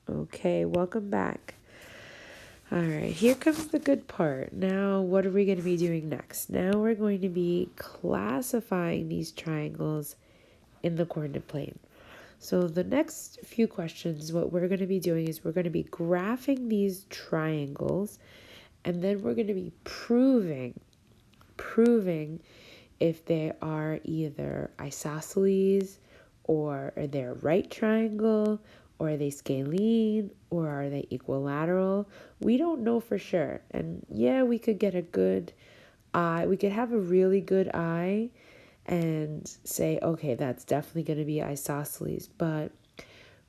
Okay, welcome back. All right, here comes the good part. Now, what are we going to be doing next? Now, we're going to be classifying these triangles in the coordinate plane. So, the next few questions, what we're going to be doing is we're going to be graphing these triangles, and then we're going to be proving if they are either isosceles or are they a right triangle or are they scalene or are they equilateral. We don't know for sure. And yeah, we could get a good eye. We could have a really good eye and say, okay, that's definitely going to be isosceles, but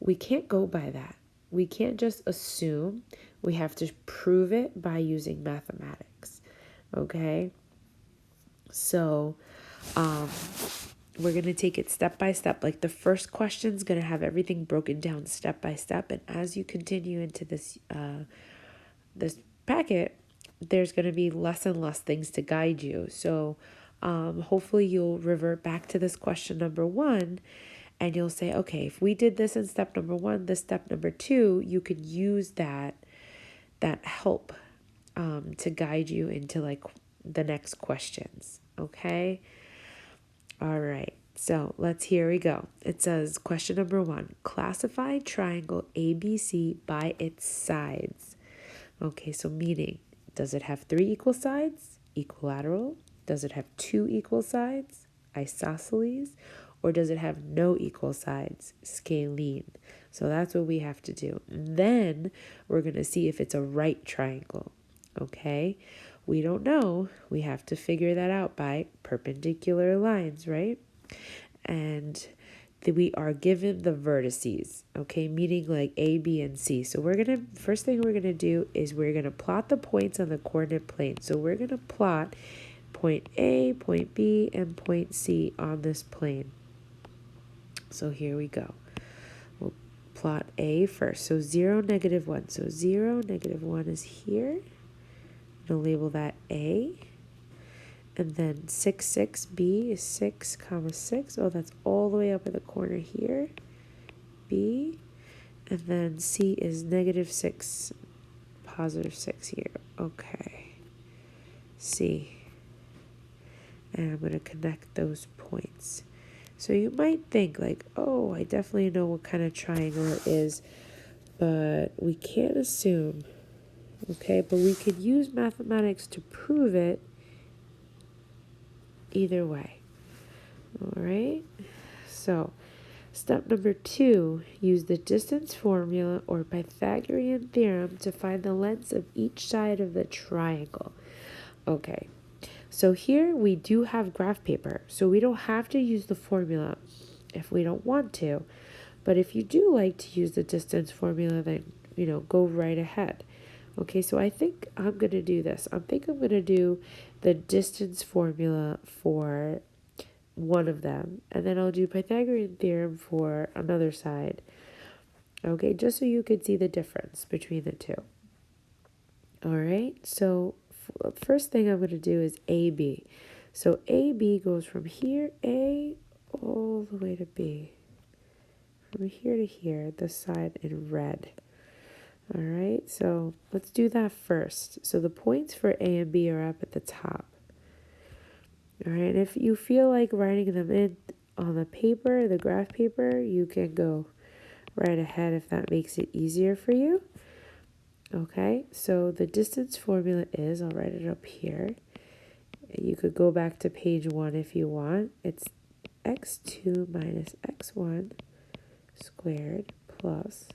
we can't go by that. We can't just assume. We have to prove it by using mathematics. Okay? So, we're going to take it step by step. Like the first question is going to have everything broken down step by step. And as you continue into this packet, there's going to be less and less things to guide you. So hopefully you'll revert back to this question number one and you'll say, okay, if we did this in step number one, this step number two, you could use that help to guide you into like the next questions. Okay. All right. So here we go. It says question number one, classify triangle ABC by its sides. Okay, so meaning, does it have 3 equal sides? Equilateral. Does it have 2 equal sides? Isosceles. Or does it have no equal sides? Scalene. So that's what we have to do. Then we're going to see if it's a right triangle. Okay, we don't know. We have to figure that out by perpendicular lines, right? And we are given the vertices, okay, meaning like A, B, and C. So first thing we're gonna do is we're gonna plot the points on the coordinate plane. So we're gonna plot point A, point B, and point C on this plane. So here we go. We'll plot A first. So 0, -1. So 0, -1 is here. I'm gonna label that A. And then 6, 6b is 6, comma 6. Oh, that's all the way up in the corner here. B. And then C is -6, +6 here. Okay. C. And I'm going to connect those points. So you might think like, oh, I definitely know what kind of triangle it is, but we can't assume. Okay, but we could use mathematics to prove it either way. All right. So step number 2, use the distance formula or Pythagorean theorem to find the lengths of each side of the triangle. Okay, so here we do have graph paper, so we don't have to use the formula if we don't want to. But if you do like to use the distance formula, then, go right ahead. Okay, so I think I'm going to do this. I'm going to do the distance formula for one of them, and then I'll do Pythagorean theorem for another side. Okay, just so you could see the difference between the two. All right, so first thing I'm going to do is AB. So AB goes from here, A, all the way to B. From here to here, this side in red. All right, so let's do that first. So the points for A and B are up at the top. All right, if you feel like writing them in on the paper, the graph paper, you can go right ahead if that makes it easier for you. Okay, so the distance formula is, I'll write it up here. You could go back to page 1 if you want. It's x2 minus x1 squared plus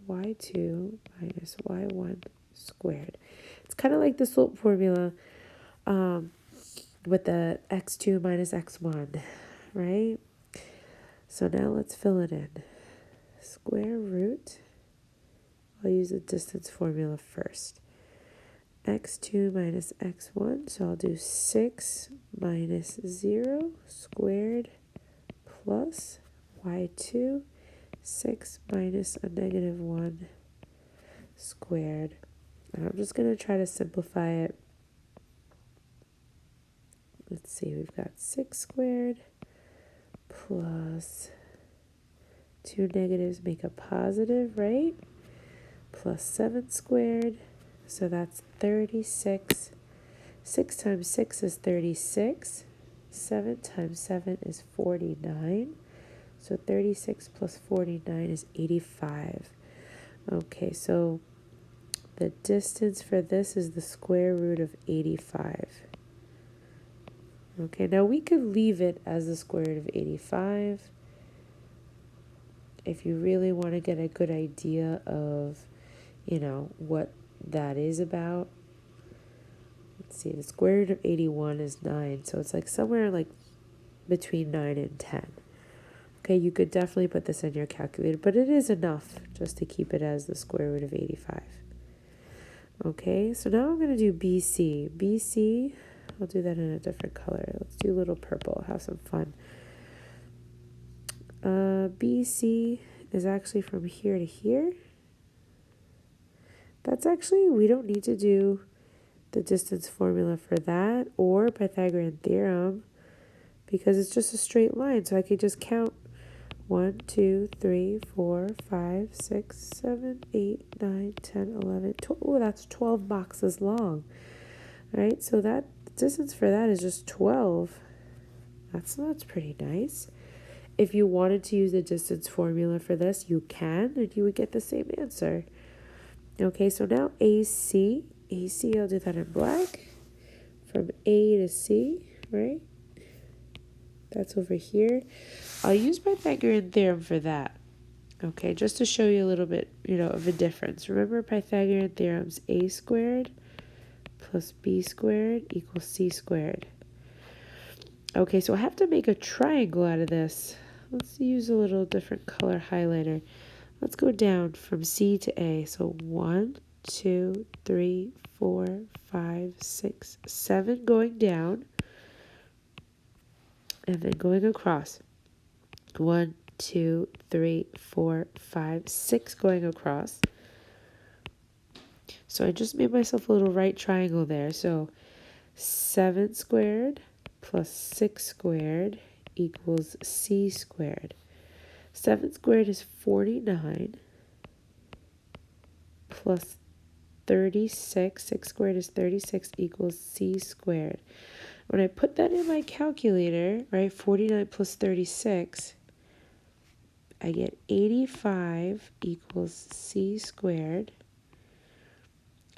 y2 minus y1 squared. It's kind of like the slope formula with the x2 minus x1, right? So now let's fill it in. Square root, I'll use the distance formula first. X2 minus x1, so I'll do 6 minus 0 squared plus y2, 6 minus a -1 squared. And I'm just going to try to simplify it. Let's see, we've got 6 squared plus 2 negatives make a positive, right? plus 7 squared. So that's 36. 6 times 6 is 36. 7 times 7 is 49. So 36 plus 49 is 85. Okay, so the distance for this is the square root of 85. Okay, now we could leave it as the square root of 85 if you really want to get a good idea of, what that is about. Let's see, the square root of 81 is 9, so it's like somewhere like between 9 and 10. Okay, you could definitely put this in your calculator, but it is enough just to keep it as the square root of 85. Okay, so now I'm going to do BC. BC, I'll do that in a different color. Let's do a little purple, have some fun. BC is actually from here to here. That's actually, we don't need to do the distance formula for that or Pythagorean theorem because it's just a straight line. So I could just count 1, 2, 3, 4, 5, 6, 7, 8, 9, 10, 11, 12. Oh, that's 12 boxes long. All right, so that distance for that is just 12. That's pretty nice. If you wanted to use the distance formula for this, you can, and you would get the same answer. Okay, so now AC, I'll do that in black. From A to C, right? That's over here. I'll use Pythagorean theorem for that. Okay, just to show you a little bit, of a difference. Remember Pythagorean theorem's A squared plus B squared equals C squared. Okay, so I have to make a triangle out of this. Let's use a little different color highlighter. Let's go down from C to A. So 1, 2, 3, 4, 5, 6, 7 going down. And then going across. 1, 2, 3, 4, 5, 6 going across. So I just made myself a little right triangle there. So 7 squared plus 6 squared equals C squared. 7 squared is 49 plus 36. 6 squared is 36 equals C squared. When I put that in my calculator, right, 49 plus 36, I get 85 equals C squared.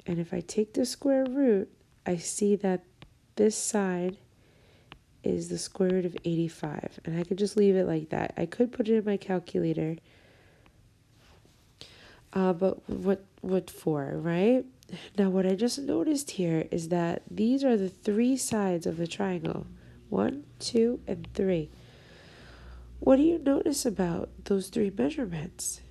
And if I take the square root, I see that this side is the square root of 85. And I could just leave it like that. I could put it in my calculator. But what for, right? Now, what I just noticed here is that these are the 3 sides of the triangle. 1, 2, and 3. What do you notice about those 3 measurements?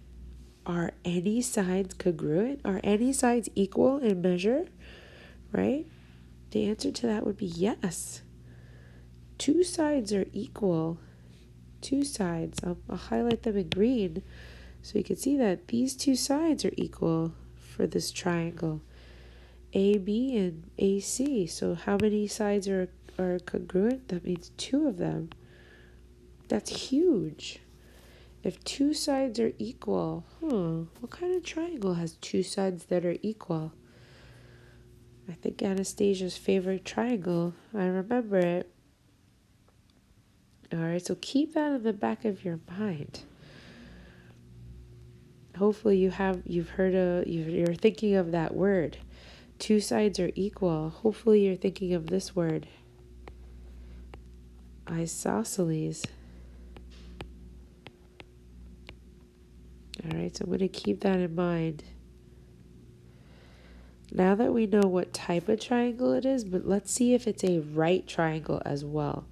Are any sides congruent? Are any sides equal in measure? Right? The answer to that would be yes. 2 sides are equal. 2 sides. I'll highlight them in green so you can see that these 2 sides are equal for this triangle. AB and AC. So how many sides are congruent? That means 2 of them. That's huge. If 2 sides are equal, what kind of triangle has 2 sides that are equal? I think Anastasia's favorite triangle. I remember it. All right, so keep that in the back of your mind. Hopefully you're thinking of that word. 2 sides are equal. Hopefully you're thinking of this word. Isosceles. All right, so I'm going to keep that in mind. Now that we know what type of triangle it is, but let's see if it's a right triangle as well.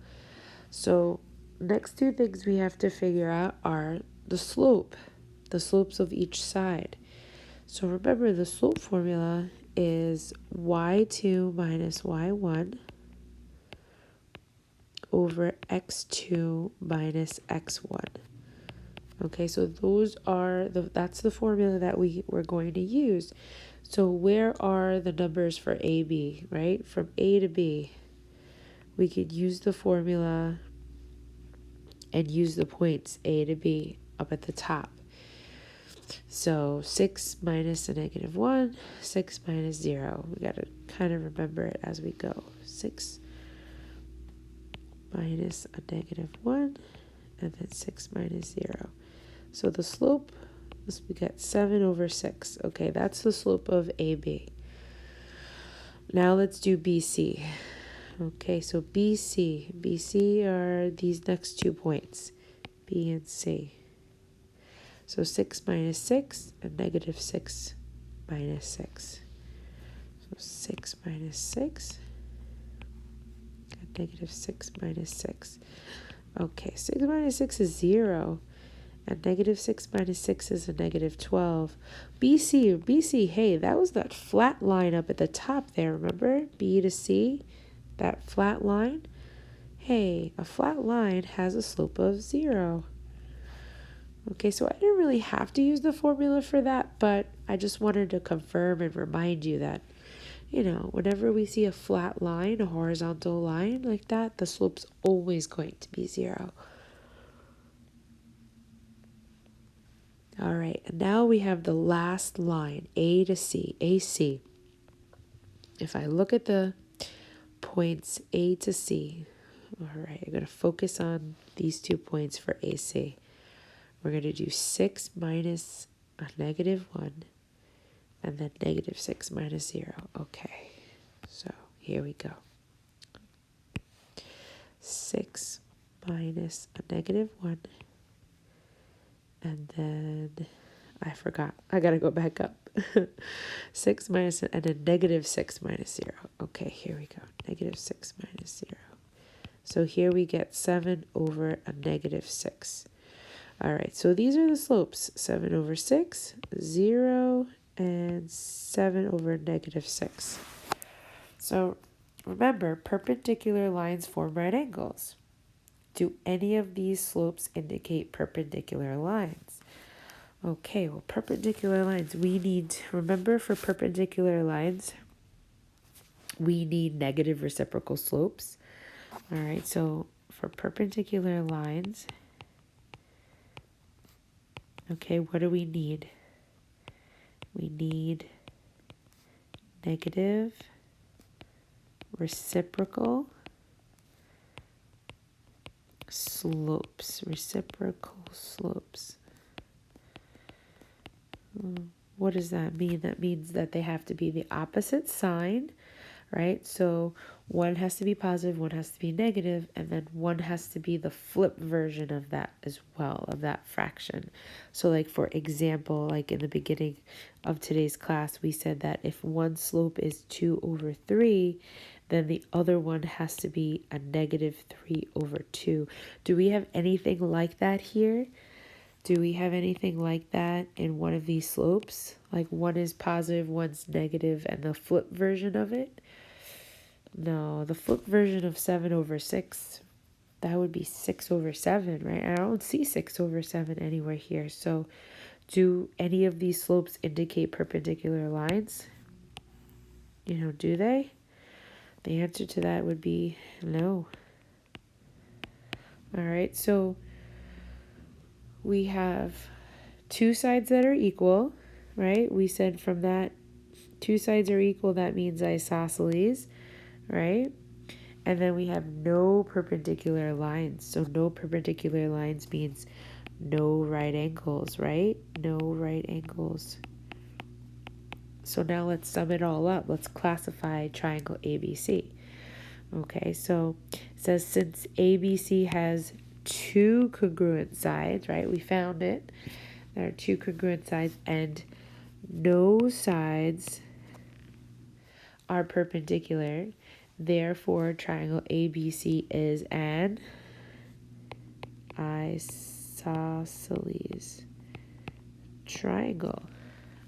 So next 2 things we have to figure out are the slopes of each side. So remember the slope formula is y2 minus y1 over x2 minus x1. Okay, so that's the formula that we're going to use. So where are the numbers for AB, right? From A to B, we could use the formula and use the points A to B up at the top. So 6 minus a negative 1, 6 minus 0. We got to kind of remember it as we go. 6 minus a negative 1, and then 6 minus 0. So the slope, we got 7 over 6. Okay, that's the slope of AB. Now let's do BC. Okay, so BC are these next 2 points, B and C. So 6 minus 6 and negative 6 minus 6. So 6 minus 6 and negative 6 minus 6. Okay, 6 minus 6 is 0. And negative 6 minus 6 is a negative 12. BC, hey, that was that flat line up at the top there, remember? B to C, that flat line. Hey, a flat line has a slope of 0. Okay, so I didn't really have to use the formula for that, but I just wanted to confirm and remind you that, whenever we see a flat line, a horizontal line like that, the slope's always going to be 0. All right, and now we have the last line, A to C, AC. If I look at the points A to C, all right, I'm going to focus on these 2 points for AC. We're going to do 6 minus a negative 1, and then negative 6 minus 0. Okay, so here we go. 6 minus a negative 1, and then I forgot. I got to go back up. 6 minus, and then negative 6 minus 0. Okay, here we go. Negative 6 minus 0. So here we get 7 over a negative 6. All right, so these are the slopes. 7 over 6, 0, and 7 over negative 6. So remember, perpendicular lines form right angles. Do any of these slopes indicate perpendicular lines? Okay, well, perpendicular lines, remember for perpendicular lines, we need negative reciprocal slopes. All right, so for perpendicular lines, okay, what do we need? We need negative reciprocal slopes. What does that mean? That means that they have to be the opposite sign, right? So one has to be positive, one has to be negative, and then one has to be the flip version of that as well, of that fraction. So like for example, like in the beginning of today's class, we said that if one slope is 2 over 3, then the other one has to be a negative 3 over 2. Do we have anything like that here? Do we have anything like that in one of these slopes? Like one is positive, one's negative, and the flip version of it? No, the flip version of 7 over 6, that would be 6 over 7, right? I don't see 6 over 7 anywhere here. So do any of these slopes indicate perpendicular lines? Do they? The answer to that would be no. All right, so we have 2 sides that are equal, right? We said from that 2 sides are equal, that means isosceles, right? And then we have no perpendicular lines. So no perpendicular lines means no right angles, right? No right angles. So now let's sum it all up. Let's classify triangle ABC. Okay, so it says since ABC has 2 congruent sides, right? We found it. There are 2 congruent sides and no sides are perpendicular. Therefore, triangle ABC is an isosceles triangle,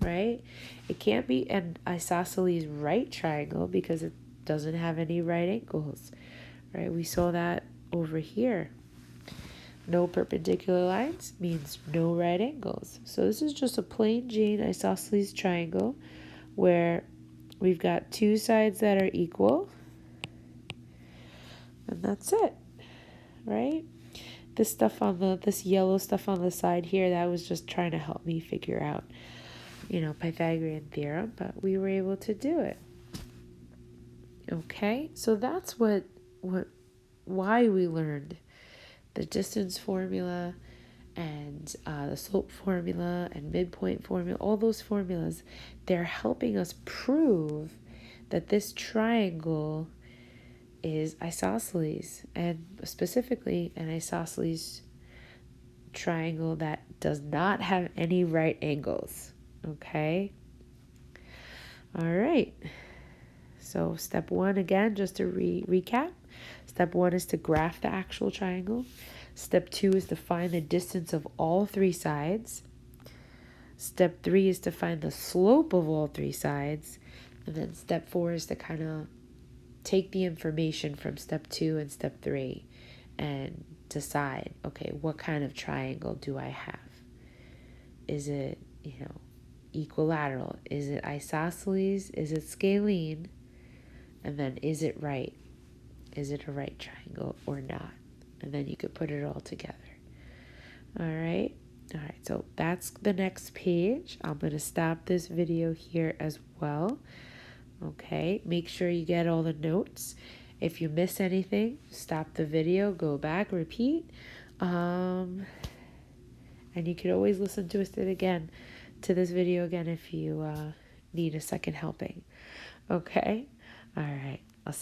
right? It can't be an isosceles right triangle because it doesn't have any right angles, right? We saw that over here. No perpendicular lines means no right angles. So this is just a plain Jane isosceles triangle where we've got 2 sides that are equal, and that's it, right? this stuff on this yellow stuff on the side here, that was just trying to help me figure out, Pythagorean theorem, but we were able to do it. Okay, so that's why we learned the distance formula and the slope formula and midpoint formula. All those formulas, they're helping us prove that this triangle is isosceles, and specifically an isosceles triangle that does not have any right angles. Okay, all right. So step one, again, just to recap. Step one is to graph the actual triangle. Step two is to find the distance of all three sides. Step three is to find the slope of all three sides. And then step four is to kind of take the information from step two and step three and decide, okay, what kind of triangle do I have? Is it, equilateral? Is it isosceles? Is it scalene? And then, is it right? Is it a right triangle or not? And then you could put it all together. All right. So that's the next page. I'm going to stop this video here as well. Okay. Make sure you get all the notes. If you miss anything, stop the video, go back, repeat. And you could always listen to this video again if you need a second helping. Okay. All right.